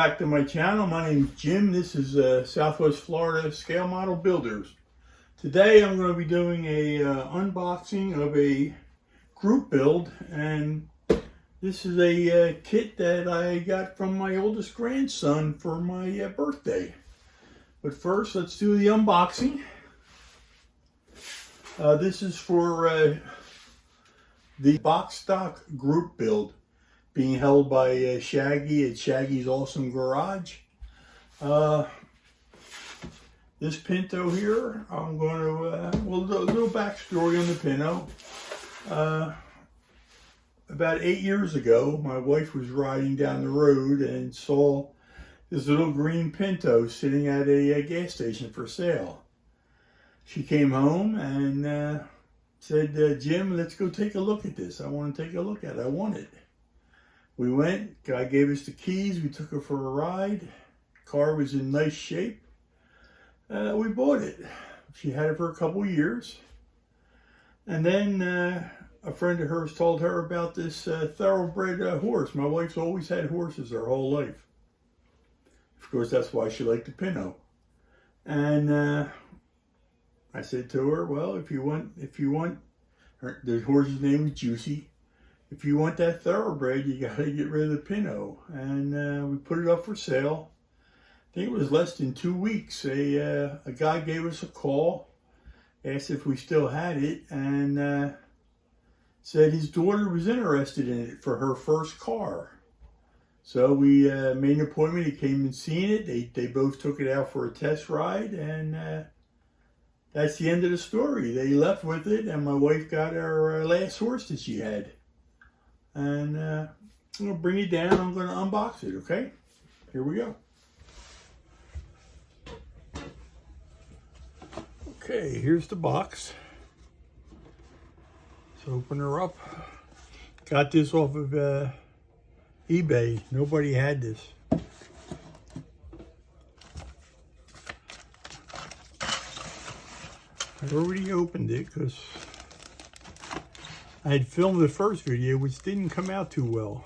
back to my channel. My name is Jim. This is Southwest Florida Scale Model Builders. Today I'm going to be doing a unboxing of a group build, and this is a kit that I got from my oldest grandson for my birthday. But first, let's do the unboxing. This is for the box stock group build, being held by Shaggy at Shaggy's Awesome Garage. This Pinto here, I'm going to, well, a little backstory on the Pinto. About 8 years ago, my wife was riding down the road and saw this little green Pinto sitting at a gas station for sale. She came home and said, Jim, let's go take a look at this. I want to take a look at it. I want it. We went, guy gave us the keys, we took her for a ride. Car was in nice shape. We bought it. She had it for a couple years. And then a friend of hers told her about this thoroughbred horse. My wife's always had horses her whole life. Of course, that's why she liked the Pinto. And I said to her, well, if you want, the horse's name was Juicy. If you want that thoroughbred, you got to get rid of the Pinto. And we put it up for sale. I think it was less than 2 weeks. A guy gave us a call, asked if we still had it, and said his daughter was interested in it for her first car. So we made an appointment. He came and seen it. They both took it out for a test ride, and that's the end of the story. They left with it, and my wife got our last horse that she had. And I'm going to bring it down. I'm going to unbox it, okay? Here we go. Okay, here's the box. Let's open her up. Got this off of eBay. Nobody had this. I already opened it because I had filmed the first video, which didn't come out too well.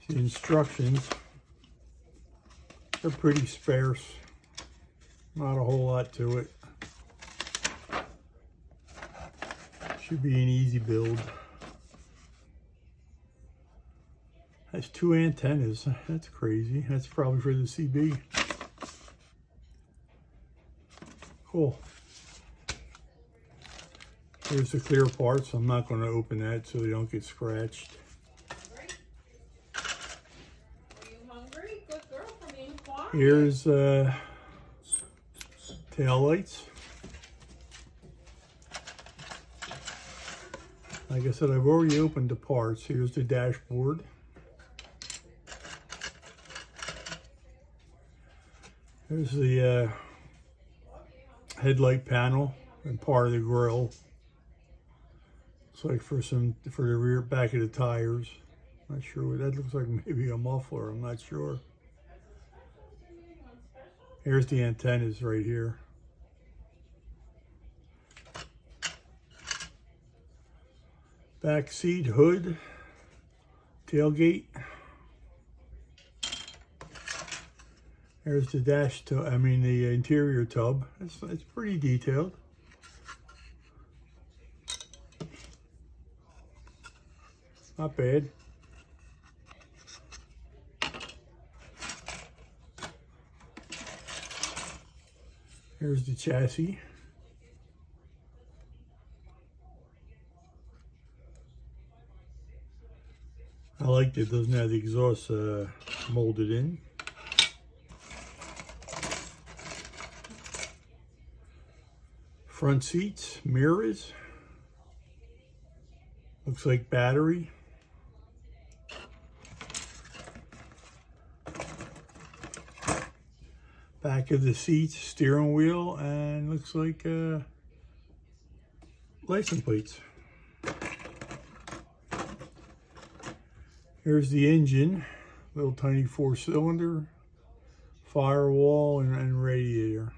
The instructions are pretty sparse. Not a whole lot to it. Should be an easy build. Has 2 antennas. That's crazy. That's probably for the CB. Cool. Here's the clear parts. I'm not going to open that so they don't get scratched. Are you hungry? Good girl for being quiet. Here's tail lights. Like I said, I've already opened the parts. Here's the dashboard. Here's the headlight panel and part of the grille. It's like for the rear back of the tires. Not sure what that looks like. Maybe a muffler. I'm not sure. Here's the antennas right here. Back seat, hood, tailgate. There's the the interior tub. It's pretty detailed. Not bad. Here's the chassis. I like that it doesn't have the exhaust molded in. Front seats, mirrors. Looks like battery. Back of the seats, steering wheel, and looks like license plates. Here's the engine, little tiny 4-cylinder, firewall, and radiator.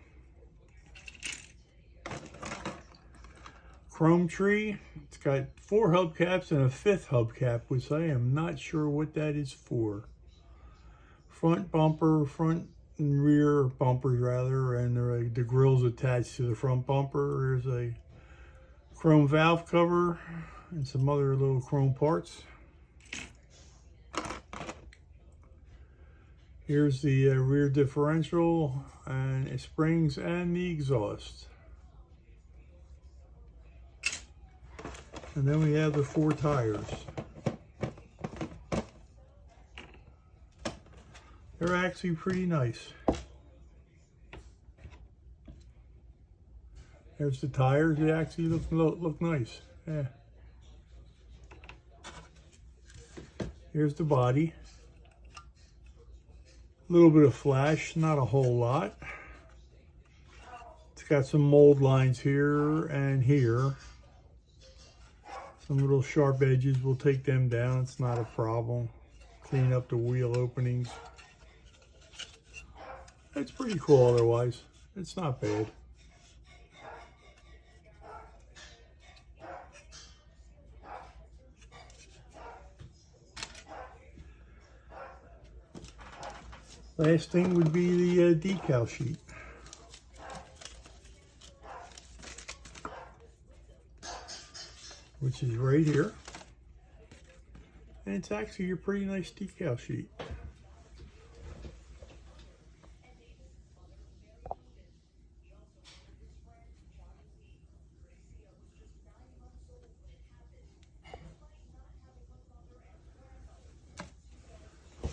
chrome tree. It's got 4 hubcaps and a 5th hubcap, which I am not sure what that is for. Front bumper, front and rear bumpers rather, and the grill's attached to the front bumper. There's a chrome valve cover and some other little chrome parts. Here's the rear differential and it springs and the exhaust. And then we have the 4 tires. They're actually pretty nice. There's the tires. They actually look nice. Yeah. Here's the body. A little bit of flash, not a whole lot. It's got some mold lines here and here. Some little sharp edges, we'll take them down. It's not a problem. Clean up the wheel openings. It's pretty cool otherwise. It's not bad. Last thing would be the decal sheet. Which is right here. And it's actually a pretty nice decal sheet.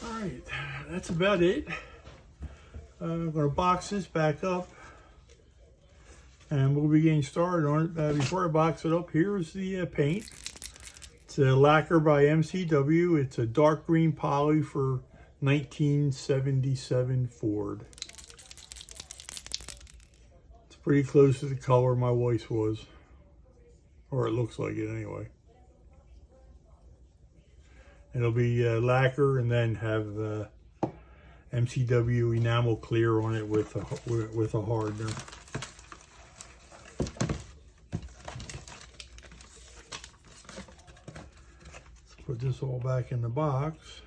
Alright, that's about it. I'm going to box this back up and we'll be getting started on it. Before I box it up, here's the paint. It's a Lacquer by MCW. It's a dark green poly for 1977 Ford. It's pretty close to the color my wife's was, or it looks like it anyway. It'll be lacquer and then have MCW enamel clear on it with a hardener. Let's put this all back in the box.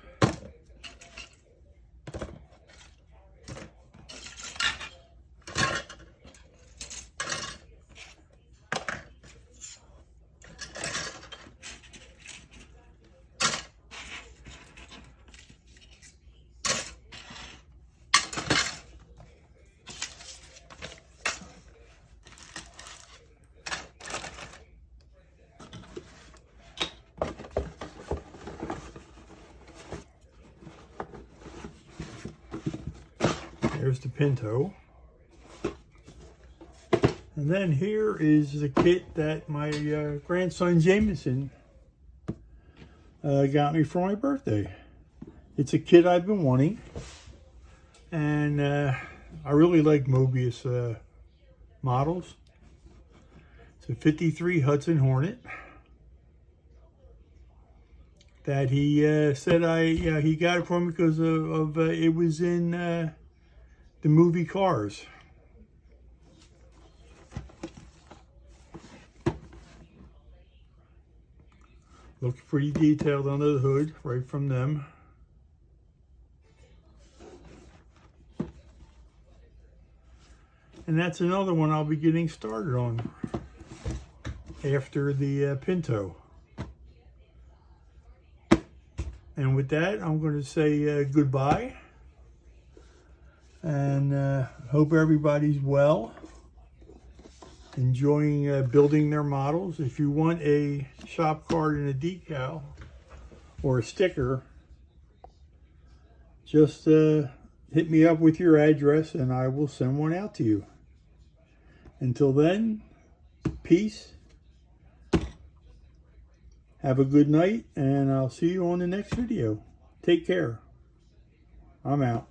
There's the Pinto. And then here is the kit that my grandson Jameson got me for my birthday. It's a kit I've been wanting. And I really like Mobius models. It's a 53 Hudson Hornet that he said he got it for me because of it was in the movie Cars. Looks pretty detailed under the hood, right from them. And that's another one I'll be getting started on after the Pinto. And with that, I'm going to say goodbye. And hope everybody's well, enjoying building their models. If you want a shop card and a decal or a sticker, just hit me up with your address and I will send one out to you. Until then, peace, have a good night, and I'll see you on the next video. Take care. I'm out.